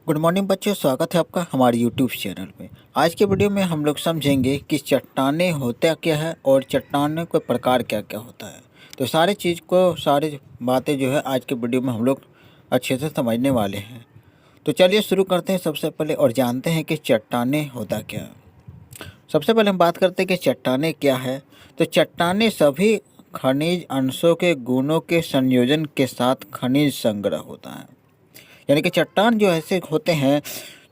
Good morning बच्चों, स्वागत है आपका हमारे यूट्यूब चैनल पे। आज के वीडियो में हम लोग समझेंगे कि चट्टानें होता क्या है और चट्टानों के प्रकार क्या क्या होता है। तो सारी बातें जो है आज के वीडियो में हम लोग अच्छे से समझने वाले हैं। तो चलिए शुरू करते हैं सबसे पहले और जानते हैं कि चट्टानें होता क्या है। सबसे पहले हम बात करते हैं कि चट्टानें क्या है। तो चट्टानें सभी खनिज अंशों के गुणों के संयोजन के साथ खनिज संग्रह होता है। यानी कि चट्टान जो ऐसे होते हैं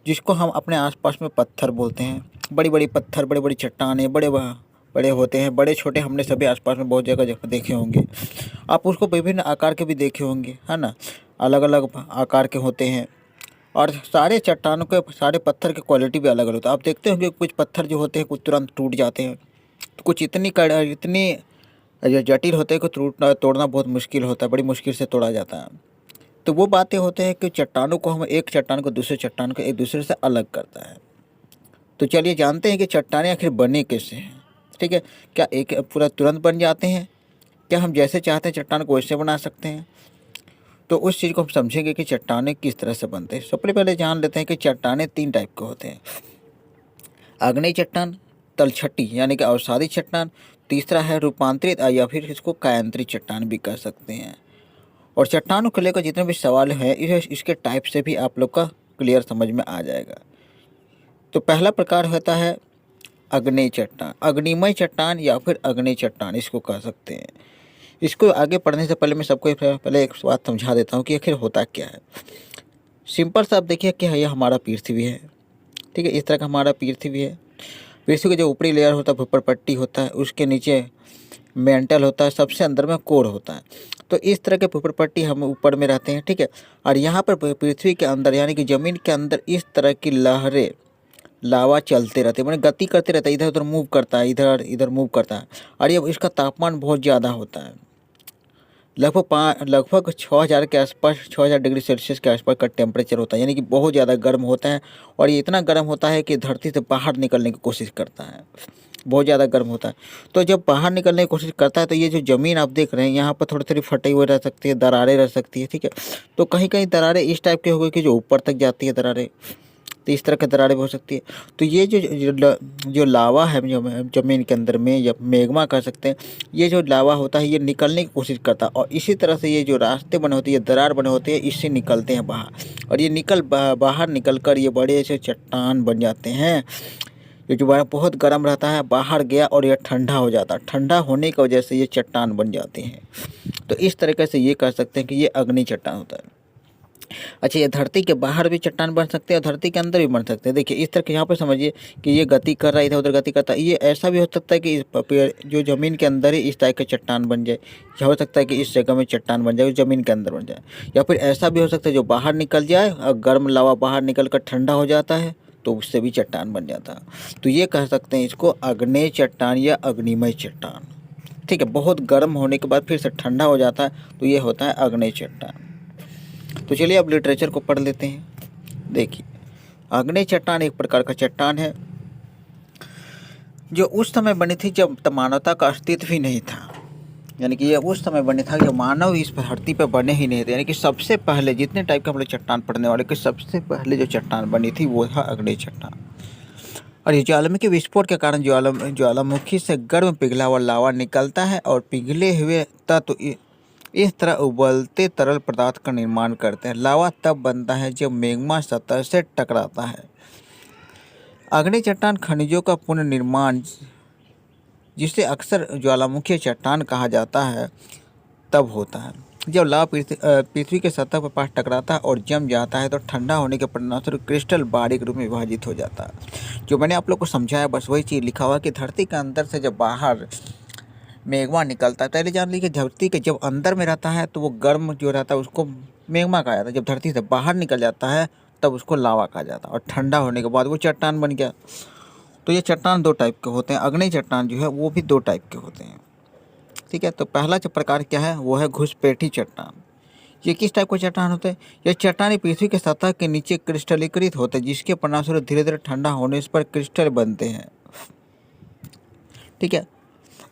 जिसको हम अपने आसपास में पत्थर बोलते हैं। बड़ी बड़ी पत्थर, बड़ी बड़ी चट्टानें बड़े बड़े होते हैं, बड़े छोटे हमने सभी आसपास में बहुत जगह जगह देखे होंगे। आप उसको विभिन्न आकार के भी देखे होंगे, है ना। अलग अलग आकार के होते हैं और सारे चट्टानों के सारे पत्थर की क्वालिटी भी अलग अलग होता है। आप देखते होंगे कुछ पत्थर जो होते हैं कुछ तुरंत टूट जाते हैं, तो कुछ इतनी जटिल होते हैं कि तोड़ना बहुत मुश्किल होता है, बड़ी मुश्किल से तोड़ा जाता है। तो वो बातें होते हैं कि चट्टानों को हम एक चट्टान को दूसरे चट्टान को एक दूसरे से अलग करता है। तो चलिए जानते हैं कि चट्टानें आखिर बने कैसे हैं। ठीक है, क्या एक पूरा तुरंत बन जाते हैं, क्या हम जैसे चाहते हैं चट्टान को वैसे बना सकते हैं। तो उस चीज़ को हम समझेंगे कि चट्टानें किस तरह से बनते हैं। सबसे पहले जान लेते हैं कि चट्टानें 3 टाइप के होते हैं। आग्नेय चट्टान, तलछटी यानी कि अवसादी चट्टान, तीसरा है रूपांतरित या फिर इसको कायांतरित चट्टान भी कह सकते हैं। और चट्टानों को लेकर जितने भी सवाल हैं इसके टाइप से भी आप लोग का क्लियर समझ में आ जाएगा। तो पहला प्रकार होता है अग्नेय चट्टान, अग्निमय चट्टान या फिर अग्नेय चट्टान इसको कह सकते हैं। इसको आगे पढ़ने से पहले मैं सबको पहले एक बात समझा देता हूँ कि आखिर होता क्या है। सिंपल सा आप देखिए कि यह हमारा पृथ्वी है। ठीक है, इस तरह का हमारा पृथ्वी है। पृथ्वी का जो ऊपरी लेयर होता है भूपर पट्टी होता है, उसके नीचे मेंटल होता है, सबसे अंदर में कोर होता है। तो इस तरह के भूपर पट्टी हम ऊपर में रहते हैं। ठीक है, और यहाँ पर पृथ्वी के अंदर यानी कि ज़मीन के अंदर इस तरह की लहरें लावा चलते रहते हैं, मैंने गति करते रहता है, इधर उधर मूव करता है, इधर इधर मूव करता है। और ये इसका तापमान बहुत ज़्यादा होता है, लगभग 6000 के आसपास, 6000 डिग्री सेल्सियस के आसपास का टेम्परेचर होता है। यानी कि बहुत ज़्यादा गर्म होता है और ये इतना गर्म होता है कि धरती से बाहर निकलने की कोशिश करता है। बहुत ज़्यादा गर्म होता है। तो जब बाहर निकलने की कोशिश करता है तो ये जो ज़मीन आप देख रहे हैं यहाँ पर थोड़ी थोड़ी फटे हुए रह सकती है, दरारें रह सकती है। ठीक है, तो कहीं कहीं दरारें इस टाइप की हो गई कि जो ऊपर तक जाती है दरारें, तो इस तरह की दरारें भी हो सकती है। तो ये जो लावा है जो ज़मीन के अंदर में या मैग्मा कह सकते हैं, ये जो लावा होता है ये निकलने की कोशिश करता है और इसी तरह से ये जो रास्ते बने होते हैं, ये दरार बने होते हैं, इससे निकलते हैं बाहर और ये बाहर निकल कर ये बड़े से चट्टान बन जाते हैं। ये जो बहुत गर्म रहता है बाहर गया और यह ठंडा हो जाता है, ठंडा होने की वजह से ये चट्टान बन जाते हैं। तो इस तरीके से ये कह सकते हैं कि ये अग्नि चट्टान होता है। अच्छा, ये धरती के बाहर भी चट्टान बन सकते हैं और धरती के अंदर भी बन सकते हैं। देखिए इस तरह के यहाँ पर समझिए कि ये गति कर रहा है, इधर उधर गति करता है। ये ऐसा भी हो सकता है कि जो ज़मीन के अंदर ही इस टाइप के चट्टान बन जाए, या हो सकता है कि इस जगह में चट्टान बन जाए, ज़मीन के अंदर बन जाए, या फिर ऐसा भी हो सकता है जो बाहर निकल जाए और गर्म लावा बाहर निकल कर ठंडा हो जाता है तो उससे भी चट्टान बन जाता है। तो ये कह सकते हैं इसको अग्नेय चट्टान या अग्निमय चट्टान। ठीक है, बहुत गर्म होने के बाद फिर से ठंडा हो जाता है तो ये होता है अग्नेय चट्टान। तो चलिए अब लिटरेचर को पढ़ लेते हैं। देखिए, आग्नेय चट्टान एक प्रकार का चट्टान है जो उस समय बनी थी जब मानवता का अस्तित्व ही नहीं था। यानी कि ये उस समय बने था जब मानव इस धरती पर बने ही नहीं थे। यानी कि सबसे पहले जितने टाइप के हम लोग चट्टान पढ़ने वाले कि सबसे पहले जो चट्टान बनी थी वो था अग्नेय चट्टान। और ये ज्वालामुखी विस्फोट के कारण ज्वालामुखी से गर्म पिघला हुआ लावा निकलता है और पिघले हुए तत्व इस तरह उबलते तरल पदार्थ का निर्माण करते हैं। लावा तब बनता है जब मैग्मा सतह से टकराता है। अग्नि चट्टान खनिजों का पुनर्निर्माण, जिसे अक्सर ज्वालामुखी चट्टान कहा जाता है, तब होता है जब लावा पृथ्वी के सतह पर पास टकराता है और जम जाता है तो ठंडा होने के परिणामस्वरूप क्रिस्टल बारीक रूप में विभाजित हो जाता है। जो मैंने आप लोग को समझाया बस वही चीज़ लिखा हुआ कि धरती के अंदर से जब बाहर मैग्मा निकलता है, पहले जान लीजिए धरती के जब अंदर में रहता है तो वो गर्म जो रहता है उसको मैग्मा कहा जाता है। जब धरती से बाहर निकल जाता है तब उसको लावा कहा जाता है और ठंडा होने के बाद वो चट्टान बन गया। तो ये चट्टान 2 टाइप के होते हैं। अग्नि चट्टान जो है वो भी 2 टाइप के होते हैं। ठीक है, तो पहला जो प्रकार क्या है वो है घुसपैठी चट्टान। ये किस टाइप का चट्टान होता है? यह चट्टान पृथ्वी के सतह के नीचे क्रिस्टलीकृत होते हैं, जिसके परिणामस्वरूप धीरे धीरे ठंडा होने पर क्रिस्टल बनते हैं। ठीक है,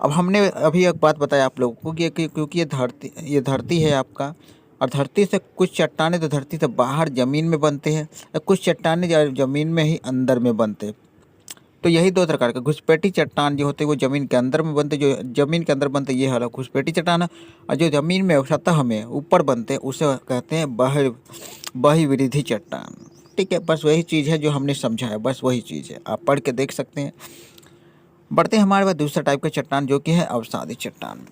अब हमने अभी एक बात बताया आप लोगों को कि क्योंकि ये धरती है आपका और धरती से कुछ चट्टानें तो धरती से बाहर ज़मीन में बनते हैं और कुछ चट्टानें ज़मीन में ही अंदर में बनते हैं। तो यही दो प्रकार के घुसपैठी चट्टान जो होते हैं वो ज़मीन के अंदर में बनते, जो ज़मीन के अंदर बनते ये वाला घुसपैठी चट्टान है। और जो ज़मीन में सतह में ऊपर बनते हैं उसे कहते हैं बहिर्वृद्धि चट्टान। ठीक है, बस वही चीज़ है जो हमने समझा है, बस वही चीज़ है, आप पढ़ के देख सकते हैं। बढ़ते हैं हमारे पास दूसरा टाइप का चट्टान जो कि है अवसादी चट्टान।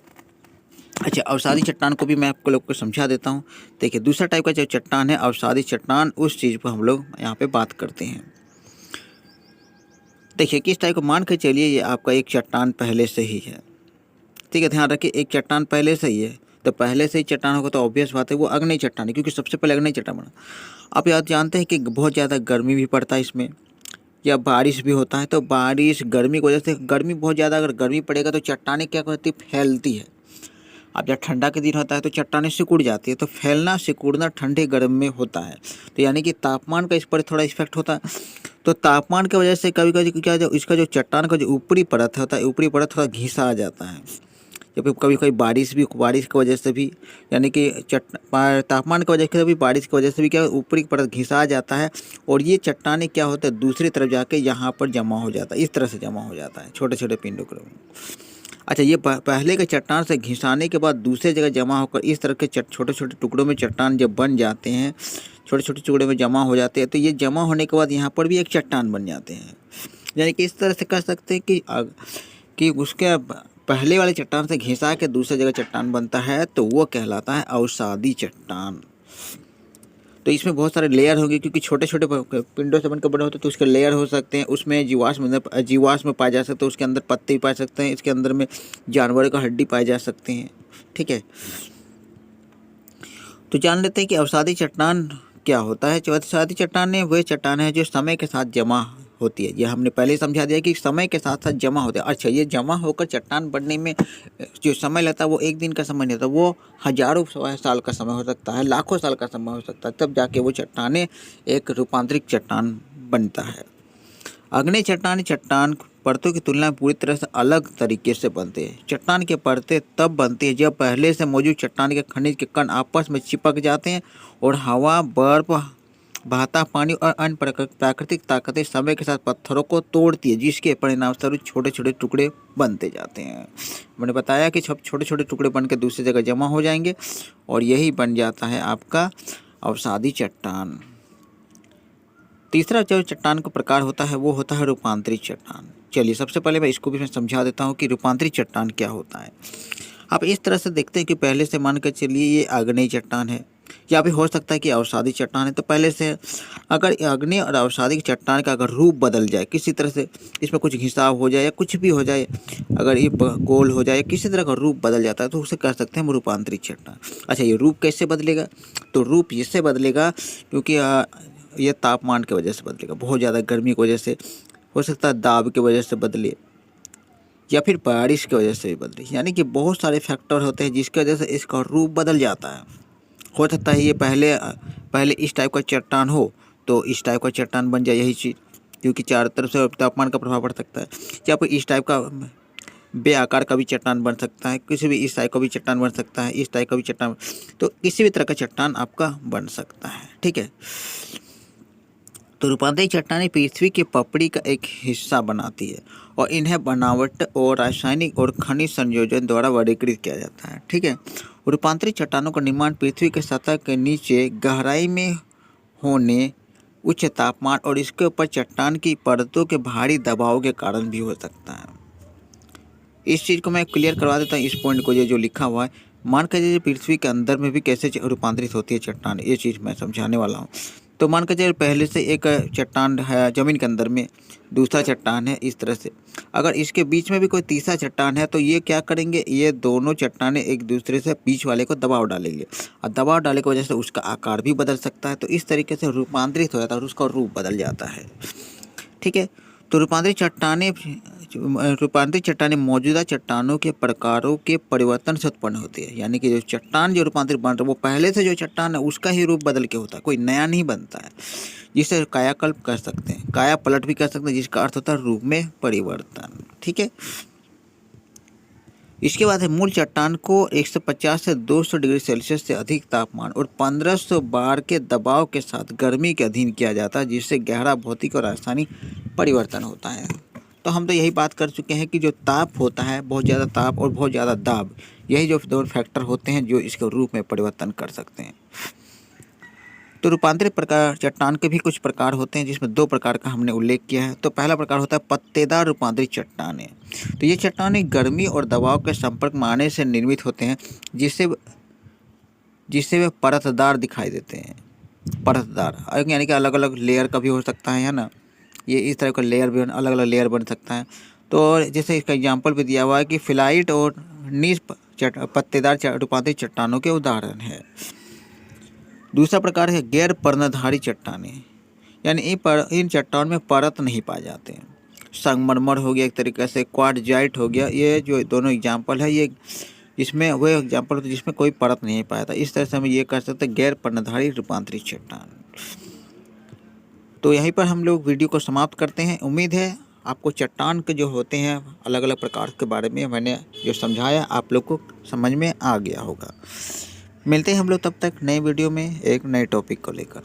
अच्छा, अवसादी चट्टान को भी मैं आपको लोग को समझा देता हूँ। देखिए, दूसरा टाइप का जो चट्टान है अवसादी चट्टान, उस चीज़ पर हम लोग यहाँ पे बात करते हैं। देखिए, किस टाइप को मान के चलिए ये आपका एक चट्टान पहले से ही है। ठीक है, ध्यान रखिए, एक चट्टान पहले से ही है, तो पहले से ही चट्टान होगा तो ऑब्वियस बात है वो अग्नि चट्टान है, क्योंकि सबसे पहले अग्नि चट्टान बना। आप याद जानते हैं कि बहुत ज़्यादा गर्मी भी पड़ता है इसमें, या बारिश भी होता है। तो बारिश गर्मी की वजह से, गर्मी बहुत ज़्यादा अगर गर्मी पड़ेगा तो चट्टानें क्या करती है, फैलती है। अब जब ठंडा के दिन होता है तो चट्टानें सिकुड़ जाती है। तो फैलना सिकुड़ना ठंडे गर्म में होता है, तो यानी कि तापमान का इस पर थोड़ा इफेक्ट होता है। तो तापमान की वजह से कभी कभी क्या, जो इसका जो चट्टान का जो ऊपरी परत होता है, ऊपरी परत थोड़ा घिसा आ जाता है। जब कभी कभी बारिश की वजह से भी, यानी कि तापमान की वजह से भी, बारिश की वजह से भी क्या ऊपरी परत घिसा आ जाता है, और ये चट्टानें क्या होता है दूसरी तरफ जाके यहाँ पर जमा हो जाता है, इस तरह से जमा हो जाता है छोटे छोटे पिंडों के रूप में। अच्छा, ये पहले के चट्टान से घिसाने के बाद दूसरे जगह जमा होकर इस तरह के छोटे छोटे टुकड़ों में चट्टान जब बन जाते हैं, छोटे छोटे टुकड़े में जमा हो जाते हैं, तो ये जमा होने के बाद यहाँ पर भी एक चट्टान बन जाते हैं। यानी कि इस तरह से कह सकते हैं कि उसके पहले वाले चट्टान से घिसा के दूसरी जगह चट्टान बनता है, तो वो कहलाता है अवसादी चट्टान। तो इसमें बहुत सारे लेयर होंगे, क्योंकि छोटे छोटे पिंडों से बनकर बने होते हैं, तो उसके लेयर हो सकते हैं। उसमें जीवाश्म पाए जा सकते हैं, उसके अंदर पत्ते भी पाए सकते हैं, इसके अंदर में जानवर का हड्डी पाए जा सकते हैं। ठीक है, तो जान लेते हैं कि अवसादी चट्टान क्या होता है। अवसादी चट्टान वह चट्टान है जो समय के साथ जमा होती है। यह हमने पहले समझा दिया कि समय के साथ साथ जमा होते हैं। अच्छा, ये जमा होकर चट्टान बनने में जो समय लगता है वो एक दिन का समय नहीं होता, वो हजारों साल का समय हो सकता है, लाखों साल का समय हो सकता है, तब जाके वो चट्टानें एक रूपांतरित चट्टान बनता है। अग्नि चट्टान परतों की तुलना में पूरी तरह से अलग तरीके से बनते हैं। चट्टान के परतें तब बनती है जब पहले से मौजूद चट्टान के खनिज के कण आपस में चिपक जाते हैं और हवा, बर्फ, बहता पानी और अन्य प्राकृतिक ताकतें समय के साथ पत्थरों को तोड़ती है, जिसके परिणामस्वरूप छोटे छोटे टुकड़े बनते जाते हैं। मैंने बताया कि छोटे छोटे टुकड़े बनकर दूसरी जगह जमा हो जाएंगे और यही बन जाता है आपका अवसादी चट्टान। तीसरा जो चट्टान का प्रकार होता है वो होता है रूपांतरित चट्टान। चलिए, सबसे पहले मैं इसको भी मैं समझा देता हूँ कि रूपांतरित चट्टान क्या होता है। आप इस तरह से देखते हैं कि पहले से मान कर चलिए ये आग्नेय चट्टान है, या भी हो सकता है कि अवसादी चट्टान है। तो पहले से अगर आग्नेय और अवसादी चट्टान का अगर रूप बदल जाए, किसी तरह से इसमें कुछ घिसाव हो जाए या कुछ भी हो जाए, अगर ये गोल हो जाए, किसी तरह का रूप बदल जाता है, तो उसे कह सकते हैं हम रूपांतरित चट्टान। अच्छा, ये रूप कैसे बदलेगा? तो रूप इससे बदलेगा क्योंकि ये तापमान की वजह से बदलेगा, बहुत ज़्यादा गर्मी की वजह से, हो सकता है दाब की वजह से बदले, या फिर बारिश की वजह से भी बदले। यानी कि बहुत सारे फैक्टर होते हैं जिसकी वजह से इसका रूप बदल जाता है। हो सकता है ये पहले इस टाइप का चट्टान हो तो इस टाइप का चट्टान बन जाए, यही चीज़, क्योंकि चारों तरफ से तापमान का प्रभाव पड़ सकता है। या फिर इस टाइप का बेआकार का भी चट्टान बन सकता है, किसी भी इस टाइप का भी चट्टान बन सकता है, इस टाइप का भी चट्टान, तो किसी भी तरह का चट्टान आपका बन सकता है। ठीक है, तो रूपांतरित चट्टानें पृथ्वी की पपड़ी का एक हिस्सा बनाती है और इन्हें बनावट और रासायनिक और खनिज संयोजन द्वारा वर्गीकृत किया जाता है। ठीक है, रूपांतरित चट्टानों का निर्माण पृथ्वी के सतह के नीचे गहराई में होने, उच्च तापमान और इसके ऊपर चट्टान की परतों के भारी दबाव के कारण भी हो सकता है। इस चीज़ को मैं क्लियर करवा देता हूँ, इस पॉइंट को, ये जो लिखा हुआ है, मान कर चलिए पृथ्वी के अंदर में भी कैसे रूपांतरित होती है चट्टान, ये चीज़ मैं समझाने वाला हूँ। तो मान कर चलिए पहले से एक चट्टान है ज़मीन के अंदर में, दूसरा चट्टान है इस तरह से, अगर इसके बीच में भी कोई तीसरा चट्टान है तो ये क्या करेंगे, ये दोनों चट्टानें एक दूसरे से बीच वाले को दबाव डालेंगे, और दबाव डालने की वजह से उसका आकार भी बदल सकता है। तो इस तरीके से रूपांतरित हो जाता है और उसका रूप बदल जाता है। ठीक है, तो रूपांतरित चट्टानें मौजूदा चट्टानों के प्रकारों के परिवर्तन से उत्पन्न होती है। यानी कि जो चट्टान जो रूपांतरित बन रहा है वो पहले से जो चट्टान है उसका ही रूप बदल के होता है, कोई नया नहीं बनता है, जिसे कायाकल्प कर सकते हैं, काया पलट भी कर सकते हैं, जिसका अर्थ होता है रूप में परिवर्तन। ठीक है, इसके बाद है मूल चट्टान को 150 से 200 डिग्री सेल्सियस से अधिक तापमान और 1500 बार के दबाव के साथ गर्मी के अधीन किया जाता है, जिससे गहरा भौतिक और रासायनिक परिवर्तन होता है। तो हम तो यही बात कर चुके हैं कि जो ताप होता है, बहुत ज़्यादा ताप और बहुत ज़्यादा दाब, यही जो दो फैक्टर होते हैं जो इसके रूप में परिवर्तन कर सकते हैं। तो रूपांतरित प्रकार चट्टान के भी कुछ प्रकार होते हैं, जिसमें 2 प्रकार का हमने उल्लेख किया है। तो पहला प्रकार होता है पत्तेदार रूपांतरित चट्टानें। तो ये चट्टानें गर्मी और दबाव के संपर्क में आने से निर्मित होते हैं, जिससे वे परतदार दिखाई देते हैं। परतदार यानी कि अलग अलग लेयर का भी हो सकता है ना, ये इस तरह का लेयर भी अलग अलग लेयर बन सकता है। तो जैसे इसका एग्जाम्पल भी दिया हुआ है कि फिलाइट और नीज पत्तेदार रूपांतरित चट्टानों के उदाहरण है। दूसरा प्रकार है गैर पर्णधारी चट्टानें, यानी इन चट्टानों में परत नहीं पाए जाते हैं। संगमरमर हो गया एक तरीके से, क्वार्टजाइट हो गया, ये जो दोनों एग्जाम्पल है, ये इसमें वो एग्जाम्पल होता है जिसमें कोई परत नहीं पाया था। इस तरह से हम ये कर सकते हैं गैर पर्णधारी रूपांतरित चट्टान। तो यहीं पर हम लोग वीडियो को समाप्त करते हैं। उम्मीद है आपको चट्टान के जो होते हैं अलग अलग प्रकार के बारे में मैंने जो समझाया आप लोग को समझ में आ गया होगा। मिलते हैं हम लोग तब तक नए वीडियो में एक नए टॉपिक को लेकर।